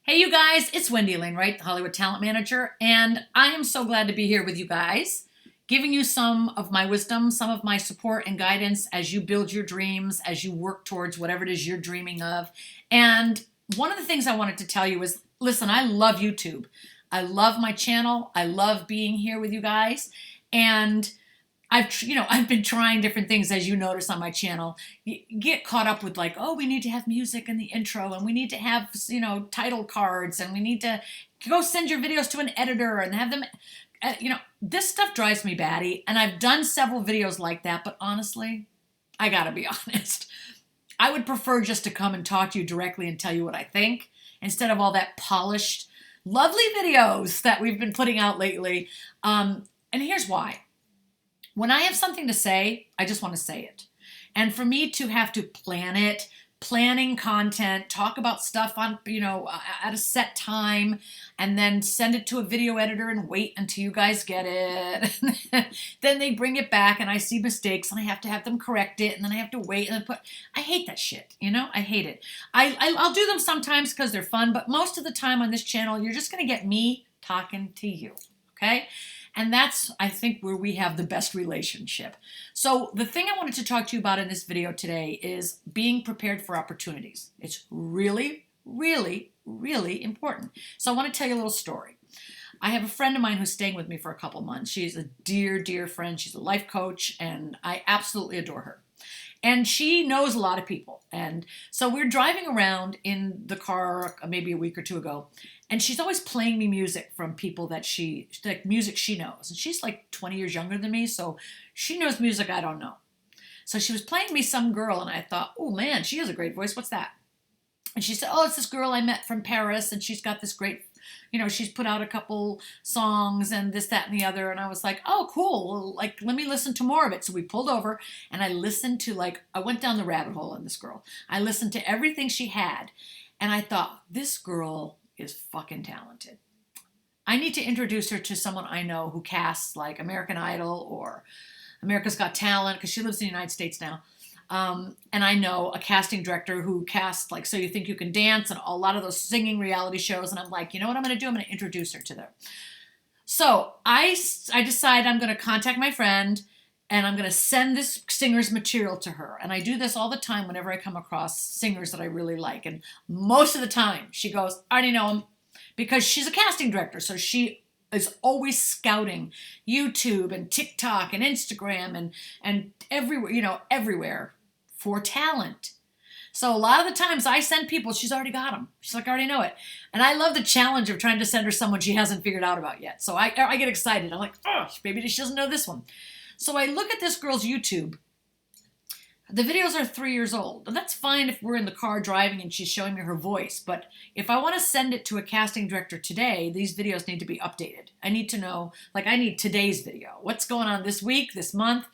Hey, you guys, it's Wendy Alane Wright, the Hollywood Talent Manager, and I am so glad to be here with you guys, giving you some of my wisdom, some of my support and guidance as you build your dreams, as you work towards whatever it is you're dreaming of. And one of the things I wanted to tell you is, listen, I love YouTube. I love my channel. I love being here with you guys. And I've been trying different things, as you notice on my channel. You get caught up with like, oh, we need to have music in the intro, and we need to have, title cards, and we need to go send your videos to an editor and have them, this stuff drives me batty. And I've done several videos like that, but honestly, I gotta be honest. I would prefer just to come and talk to you directly and tell you what I think instead of all that polished, lovely videos that we've been putting out lately. And here's why. When I have something to say, I just want to say it. And for me to have to plan it, planning content, talk about stuff on, at a set time, and then send it to a video editor and wait until you guys get it. Then they bring it back and I see mistakes and I have to have them correct it, and then I have to wait and then I hate that shit, I hate it. I'll do them sometimes because they're fun, but most of the time on this channel, you're just going to get me talking to you, okay? And that's, I think, where we have the best relationship. So the thing I wanted to talk to you about in this video today is being prepared for opportunities. It's really, really, really important. So I want to tell you a little story. I have a friend of mine who's staying with me for a couple months. She's a dear, dear friend. She's a life coach, and I absolutely adore her. And she knows a lot of people. And so we're driving around in the car maybe a week or two ago, and she's always playing me music from people that music she knows. And she's like 20 years younger than me, so she knows music I don't know. So she was playing me some girl, and I thought, oh man, she has a great voice. What's that? And she said, oh, it's this girl I met from Paris, and she's got this great, she's put out a couple songs and this, that, and the other. And I was like, oh, cool. Well, like, let me listen to more of it. So we pulled over, and I listened to, I went down the rabbit hole on this girl. I listened to everything she had, and I thought, this girl is fucking talented. I need to introduce her to someone I know who casts like American Idol or America's Got Talent, because she lives in the United States now. And I know a casting director who casts like So You Think You Can Dance and a lot of those singing reality shows. And I'm like, you know what I'm going to do? I'm going to introduce her to them. So I decide I'm going to contact my friend, and I'm going to send this singer's material to her. And I do this all the time whenever I come across singers that I really like. And most of the time she goes, I already know him, because she's a casting director. So she is always scouting YouTube and TikTok and Instagram and everywhere, everywhere for talent. So a lot of the times I send people, she's already got them. She's like, I already know it. And I love the challenge of trying to send her someone she hasn't figured out about yet. So I get excited. I'm like, oh, maybe she doesn't know this one. So I look at this girl's YouTube. The videos are 3 years old. And that's fine if we're in the car driving and she's showing me her voice. But if I want to send it to a casting director today, these videos need to be updated. I need to know, I need today's video. What's going on this week, this month?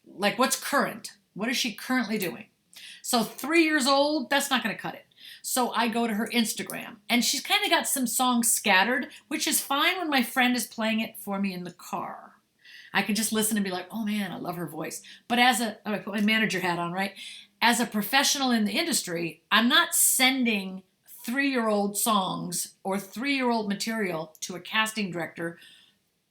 What's current? What is she currently doing? So 3 years old, that's not going to cut it. So I go to her Instagram, and she's kind of got some songs scattered, which is fine when my friend is playing it for me in the car. I can just listen and be like, oh man, I love her voice. But I put my manager hat on, right? As a professional in the industry, I'm not sending 3-year-old songs or 3-year-old material to a casting director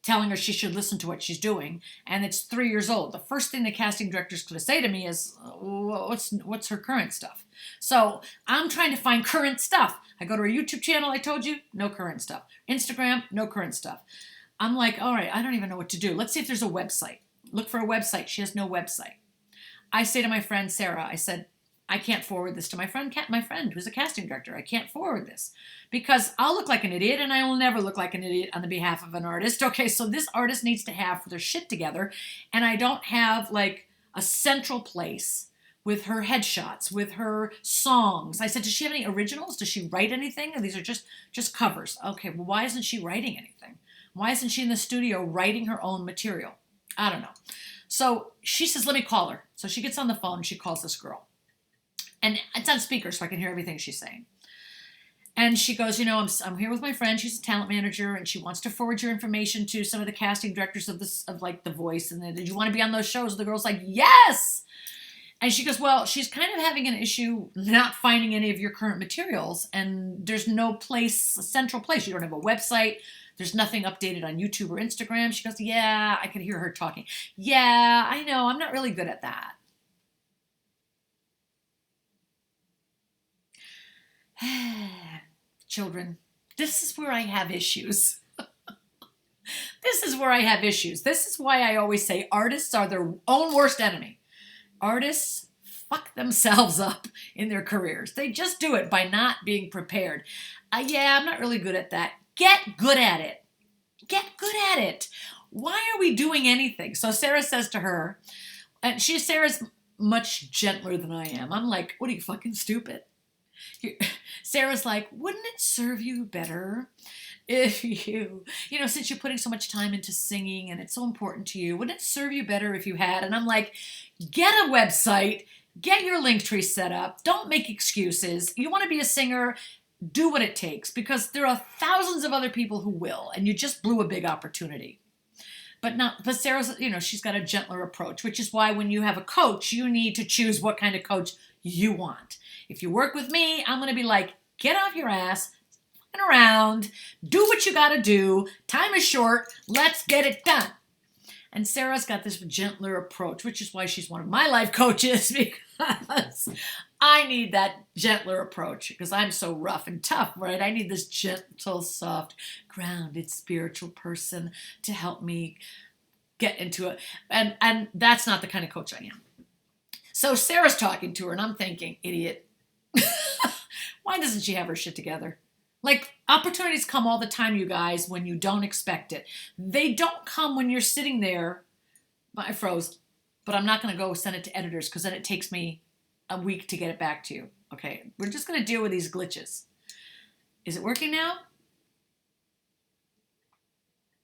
telling her she should listen to what she's doing, and it's 3 years old. The first thing the casting director's going to say to me is, what's her current stuff? So I'm trying to find current stuff. I go to her YouTube channel, I told you, no current stuff. Instagram, no current stuff. I'm like, all right, I don't even know what to do. Let's see if there's a website. Look for a website. She has no website. I say to my friend Sarah, I said, I can't forward this to my friend who's a casting director. I can't forward this because I'll look like an idiot, and I will never look like an idiot on the behalf of an artist. Okay, so this artist needs to have their shit together, and I don't have a central place with her headshots, with her songs. I said, does she have any originals? Does she write anything? Or these are just covers. Okay, well, why isn't she writing anything? Why isn't she in the studio writing her own material? I don't know. So she says, let me call her. So she gets on the phone and she calls this girl. And it's on speaker so I can hear everything she's saying. And she goes, I'm here with my friend. She's a talent manager, and she wants to forward your information to some of the casting directors of The Voice. And then, did you want to be on those shows? The girl's like, yes. And she goes, well, she's kind of having an issue not finding any of your current materials. And there's no place, a central place. You don't have a website. There's nothing updated on YouTube or Instagram. She goes, yeah, I could hear her talking. Yeah, I know. I'm not really good at that. Children, this is where I have issues. This is where I have issues. This is why I always say artists are their own worst enemy. Artists fuck themselves up in their careers. They just do it by not being prepared. Yeah, I'm not really good at that. Get good at it. Get good at it. Why are we doing anything? So Sarah says to her, and Sarah's much gentler than I am. I'm like, what are you, fucking stupid? Sarah's like, wouldn't it serve you better if since you're putting so much time into singing and it's so important to you, wouldn't it serve you better if you had? And I'm like, get a website, get your Linktree set up. Don't make excuses. You want to be a singer, do what it takes, because there are thousands of other people who will, and you just blew a big opportunity. But Sarah's, she's got a gentler approach, which is why when you have a coach, you need to choose what kind of coach you want. If you work with me, I'm going to be like, get off your ass, around, do what you got to do. Time is short. Let's get it done. And Sarah's got this gentler approach, which is why she's one of my life coaches, because I need that gentler approach because I'm so rough and tough, right? I need this gentle, soft, grounded, spiritual person to help me get into it. And that's not the kind of coach I am. So Sarah's talking to her, and I'm thinking, idiot. Why doesn't she have her shit together? Like, opportunities come all the time, you guys, when you don't expect it. They don't come when you're sitting there. I froze, but I'm not going to go send it to editors because then it takes me a week to get it back to you. Okay, we're just going to deal with these glitches. Is it working now?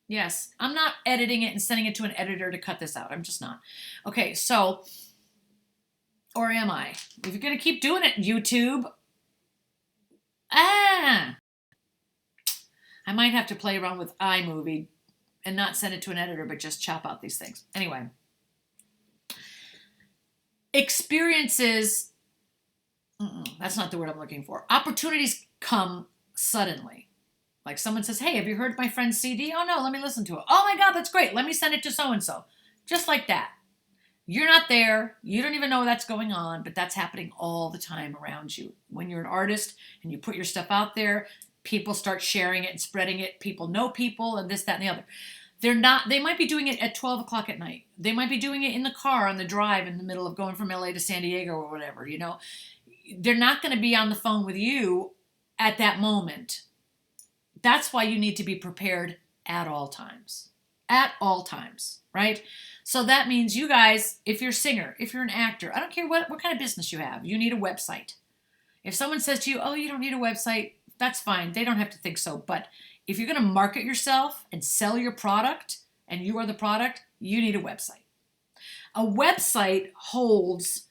Yes, I'm not editing it and sending it to an editor to cut this out. I'm just not. Okay, so, or am I? If you're going to keep doing it, YouTube, I might have to play around with iMovie and not send it to an editor, but just chop out these things. Anyway, experiences, that's not the word I'm looking for. Opportunities come suddenly. Like someone says, hey, have you heard my friend's CD? Oh, no, let me listen to it. Oh, my God, that's great. Let me send it to so-and-so. Just like that. You're not there. You don't even know that's going on, but that's happening all the time around you. When you're an artist and you put your stuff out there, people start sharing it and spreading it. People know people and this, that, and the other. They might be doing it at 12 o'clock at night. They might be doing it in the car on the drive in the middle of going from LA to San Diego or whatever, They're not going to be on the phone with you at that moment. That's why you need to be prepared at all times. At all times, right? So that means you guys, if you're a singer, if you're an actor, I don't care what kind of business you have, you need a website. If someone says to you, oh, you don't need a website, that's fine. They don't have to think so. But if you're going to market yourself and sell your product and you are the product, you need a website. A website holds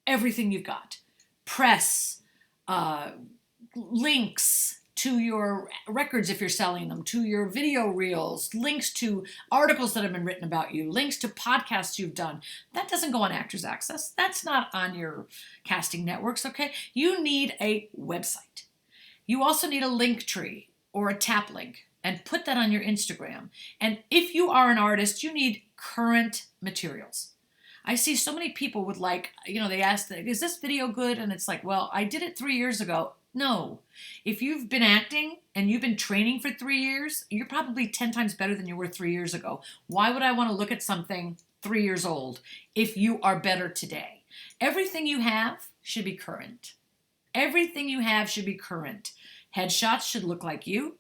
everything you've got. Press, links to your records if you're selling them, to your video reels, links to articles that have been written about you, links to podcasts you've done. That doesn't go on Actors Access. That's not on your casting networks, okay? You need a website. You also need a Linktree or a tap link and put that on your Instagram. And if you are an artist, you need current materials. I see so many people with they ask, is this video good? And it's like, well, I did it 3 years ago. No. If you've been acting and you've been training for 3 years, you're probably 10 times better than you were 3 years ago. Why would I want to look at something 3 years old if you are better today? Everything you have should be current. Everything you have should be current. Headshots should look like you.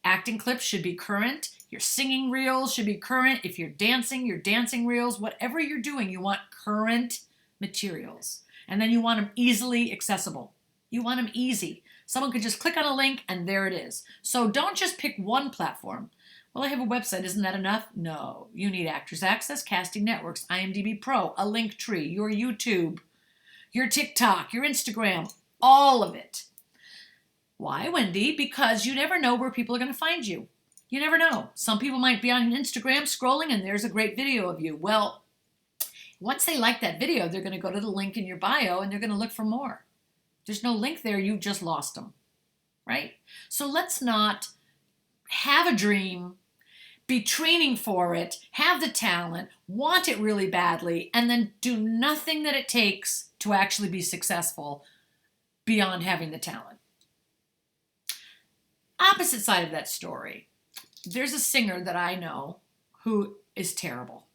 Acting clips should be current. Your singing reels should be current. If you're dancing, your dancing reels, whatever you're doing, you want current materials. And then you want them easily accessible. You want them easy. Someone could just click on a link and there it is. So don't just pick one platform. Well, I have a website. Isn't that enough? No. You need Actors Access, Casting Networks, IMDb Pro, a Linktree, your YouTube, your TikTok, your Instagram, all of it. Why, Wendy? Because you never know where people are going to find you. You never know. Some people might be on Instagram scrolling and there's a great video of you. Well, Once they like that video, they're going to go to the link in your bio and they're going to look for more. There's no link there. You just lost them, right? So let's not have a dream, be training for it, have the talent, want it really badly, and then do nothing that it takes to actually be successful beyond having the talent. Opposite side of that story, there's a singer that I know who is terrible.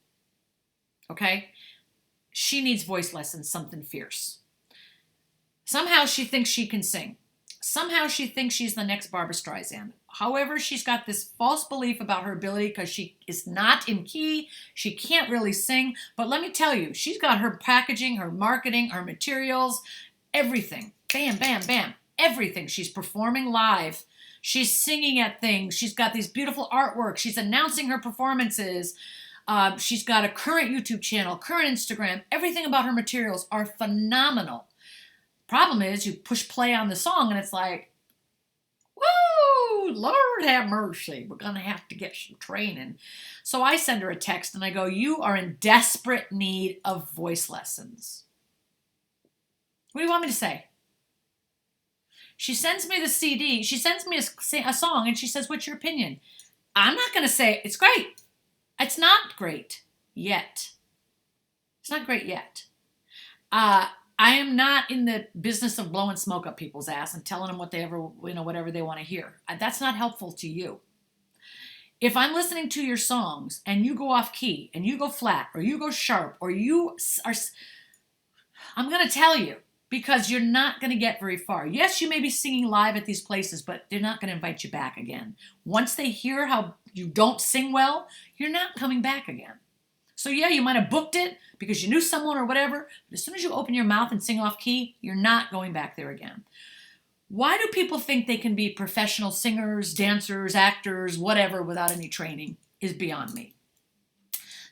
Okay? She needs voice lessons, something fierce. Somehow she thinks she can sing. Somehow she thinks she's the next Barbra Streisand. However, she's got this false belief about her ability because she is not in key. She can't really sing. But let me tell you, she's got her packaging, her marketing, her materials, everything. Bam, bam, bam. Everything. She's performing live. She's singing at things. She's got these beautiful artwork. She's announcing her performances. She's got a current YouTube channel, current Instagram. Everything about her materials are phenomenal. Problem is, you push play on the song and it's like, woo, Lord have mercy. We're going to have to get some training. So I send her a text and I go, you are in desperate need of voice lessons. What do you want me to say? She sends me the CD. She sends me a song and she says, what's your opinion? I'm not going to say, it's great. It's not great yet. It's not great yet. I am not in the business of blowing smoke up people's ass and telling them whatever they want to hear. That's not helpful to you. If I'm listening to your songs and you go off key and you go flat or you go sharp or you are, I'm going to tell you because you're not going to get very far. Yes, you may be singing live at these places, but they're not going to invite you back again. Once they hear how you don't sing well, you're not coming back again. So yeah, you might have booked it because you knew someone or whatever, but as soon as you open your mouth and sing off key, you're not going back there again. Why do people think they can be professional singers, dancers, actors, whatever, without any training is beyond me.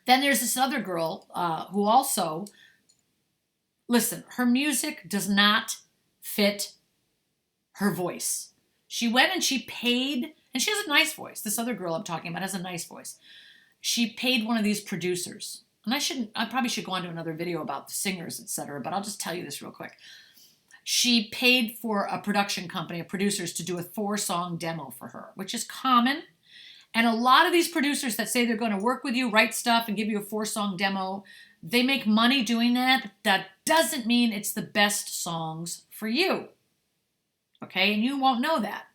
Then there's this other girl who also, listen, her music does not fit her voice. She went and she paid, and she has a nice voice. This other girl I'm talking about has a nice voice. She paid one of these producers. And I probably should go on to another video about the singers, etc., but I'll just tell you this real quick. She paid for a production company of producers to do a 4-song demo for her, which is common. And a lot of these producers that say they're going to work with you, write stuff, and give you a 4-song demo, they make money doing that. But that doesn't mean it's the best songs for you. Okay? And you won't know that.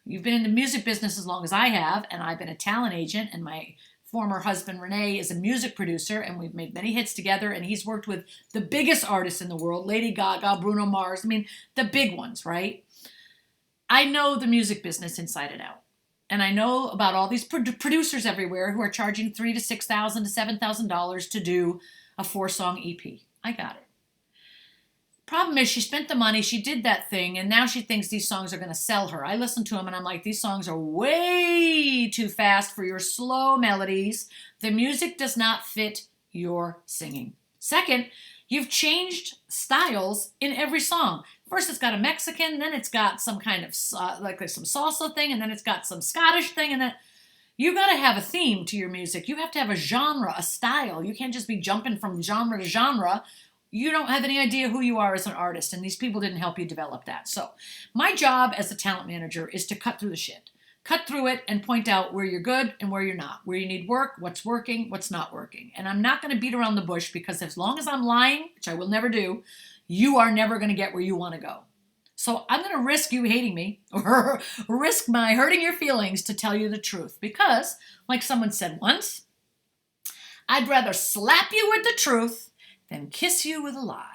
You've been in the music business as long as I have, and I've been a talent agent, and my former husband, Renee, is a music producer, and we've made many hits together, and he's worked with the biggest artists in the world, Lady Gaga, Bruno Mars, the big ones, right? I know the music business inside and out, and I know about all these producers everywhere who are charging $3,000 to $6,000 to $7,000 to do a 4-song EP. I got it. Problem is, she spent the money, she did that thing, and now she thinks these songs are going to sell her. I listen to them, and I'm like, these songs are way too fast for your slow melodies. The music does not fit your singing. Second, you've changed styles in every song. First, it's got a Mexican, then it's got some kind of, like some salsa thing, and then it's got some Scottish thing, and then you got to have a theme to your music. You have to have a genre, a style. You can't just be jumping from genre to genre. You don't have any idea who you are as an artist, and these people didn't help you develop that. So my job as a talent manager is to cut through the shit. Cut through it and point out where you're good and where you're not, where you need work, what's working, what's not working. And I'm not going to beat around the bush because as long as I'm lying, which I will never do, you are never going to get where you want to go. So I'm going to risk you hating me or risk my hurting your feelings to tell you the truth because, like someone said once, I'd rather slap you with the truth than kiss you with a lie.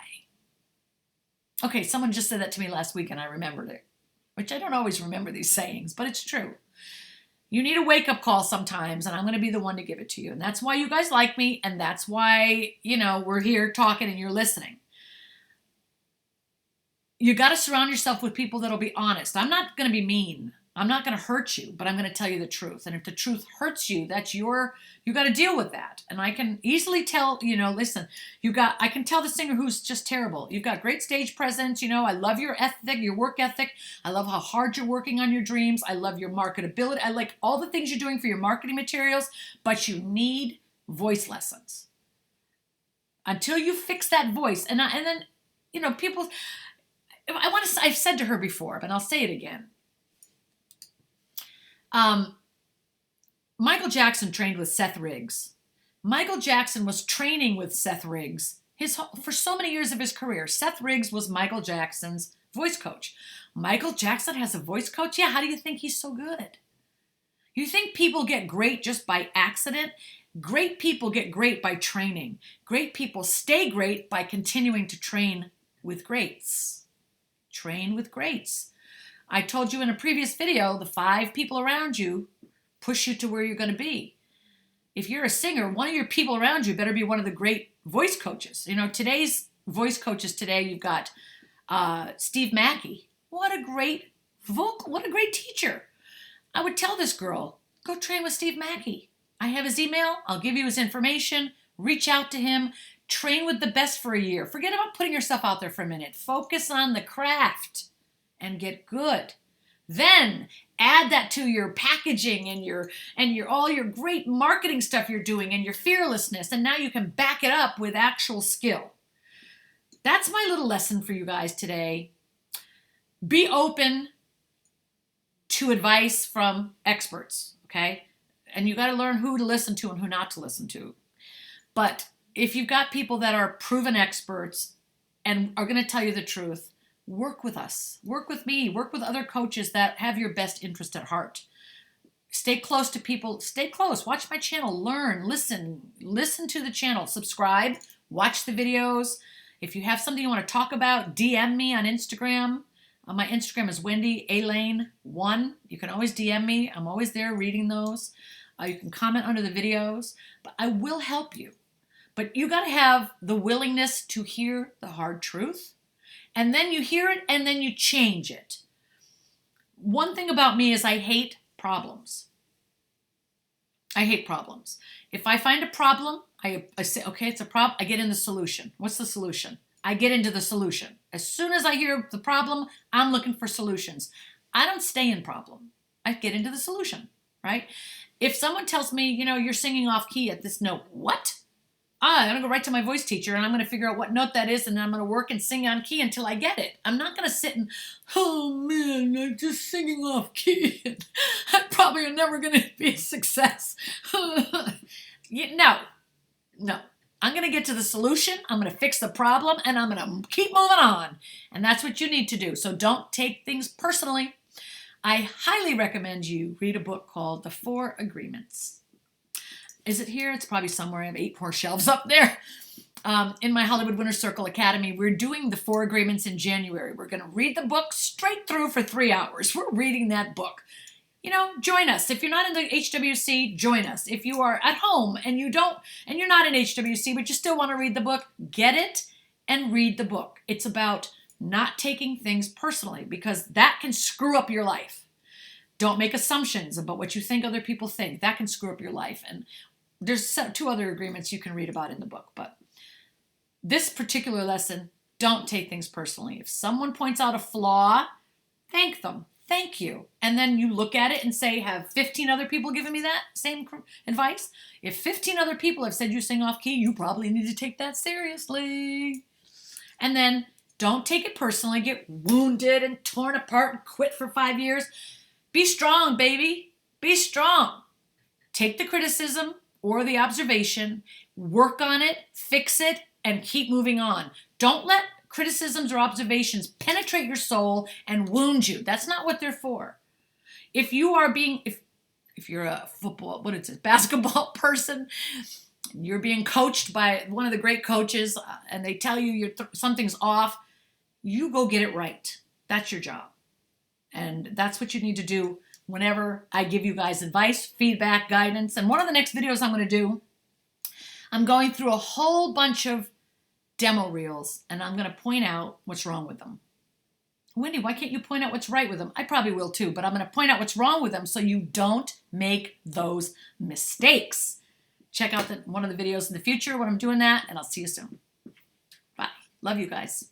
Okay, someone just said that to me last week and I remembered it, which I don't always remember these sayings, but it's true. You need a wake-up call sometimes, and I'm going to be the one to give it to you. And that's why you guys like me, and that's why, we're here talking and you're listening. You got to surround yourself with people that'll be honest. I'm not going to be mean. I'm not going to hurt you, but I'm going to tell you the truth. And if the truth hurts you, you got to deal with that. And I can easily tell, listen, I can tell the singer who's just terrible. You've got great stage presence. I love your ethic, your work ethic. I love how hard you're working on your dreams. I love your marketability. I like all the things you're doing for your marketing materials, but you need voice lessons. until you fix that voice. And then, people, I've said to her before, but I'll say it again. Michael Jackson trained with Seth Riggs. Michael Jackson was training with Seth Riggs for so many years of his career. Seth Riggs was Michael Jackson's voice coach. Michael Jackson has a voice coach? Yeah, how do you think he's so good? You think people get great just by accident? Great people get great by training. Great people stay great by continuing to train with greats. Train with greats. I told you in a previous video, the 5 people around you push you to where you're going to be. If you're a singer, one of your people around you better be one of the great voice coaches. Today's voice coaches today, you've got Steve Mackey. What a great teacher. I would tell this girl, go train with Steve Mackey. I have his email. I'll give you his information. Reach out to him. Train with the best for a year. Forget about putting yourself out there for a minute. Focus on the craft and get good. Then add that to your packaging and your all your great marketing stuff you're doing and your fearlessness. And now you can back it up with actual skill. That's my little lesson for you guys today. Be open to advice from experts, okay? And you got to learn who to listen to and who not to listen to. But if you've got people that are proven experts and are going to tell you the truth, work with us. Work with me. Work with other coaches that have your best interest at heart. Stay close to people. Stay close. Watch my channel. Learn. Listen. Listen to the channel. Subscribe. Watch the videos. If you have something you want to talk about, DM me on Instagram. My Instagram is Wendy Alane 1. You can always DM me. I'm always there reading those. You can comment under the videos. But I will help you. But you got to have the willingness to hear the hard truth. And then you hear it and then you change it. One thing about me is I hate problems. I hate problems. If I find a problem, I say, okay, it's a problem. I get in the solution. What's the solution? I get into the solution. As soon as I hear the problem, I'm looking for solutions. I don't stay in problem. I get into the solution, right? If someone tells me, you're singing off key at this note, what? I'm going to go right to my voice teacher and I'm going to figure out what note that is and then I'm going to work and sing on key until I get it. I'm not going to sit and, oh man, I'm just singing off key. I probably am never going to be a success. No. I'm going to get to the solution. I'm going to fix the problem and I'm going to keep moving on. And that's what you need to do. So don't take things personally. I highly recommend you read a book called The 4 Agreements. Is it here? It's probably somewhere. I have 8 more shelves up there. In my Hollywood Winner Circle Academy, we're doing The 4 Agreements in January. We're going to read the book straight through for 3 hours. We're reading that book. Join us. If you're not in the HWC, join us. If you are at home and you're not in HWC, but you still want to read the book, get it and read the book. It's about not taking things personally because that can screw up your life. Don't make assumptions about what you think other people think. That can screw up your life. And there's 2 other agreements you can read about in the book. But this particular lesson, don't take things personally. If someone points out a flaw, thank them. Thank you. And then you look at it and say, have 15 other people given me that same advice? If 15 other people have said you sing off key, you probably need to take that seriously. And then don't take it personally. Get wounded and torn apart and quit for 5 years. Be strong, baby. Be strong. Take the criticism or the observation, work on it, fix it, and keep moving on. Don't let criticisms or observations penetrate your soul and wound you. That's not what they're for. If you are if you're a basketball person, you're being coached by one of the great coaches and they tell you something's off, you go get it right. That's your job. And that's what you need to do whenever I give you guys advice, feedback, guidance. And one of the next videos I'm going to do, I'm going through a whole bunch of demo reels and I'm going to point out what's wrong with them. Wendy, why can't you point out what's right with them? I probably will too, but I'm going to point out what's wrong with them so you don't make those mistakes. Check out one of the videos in the future when I'm doing that, and I'll see you soon. Bye. Love you guys.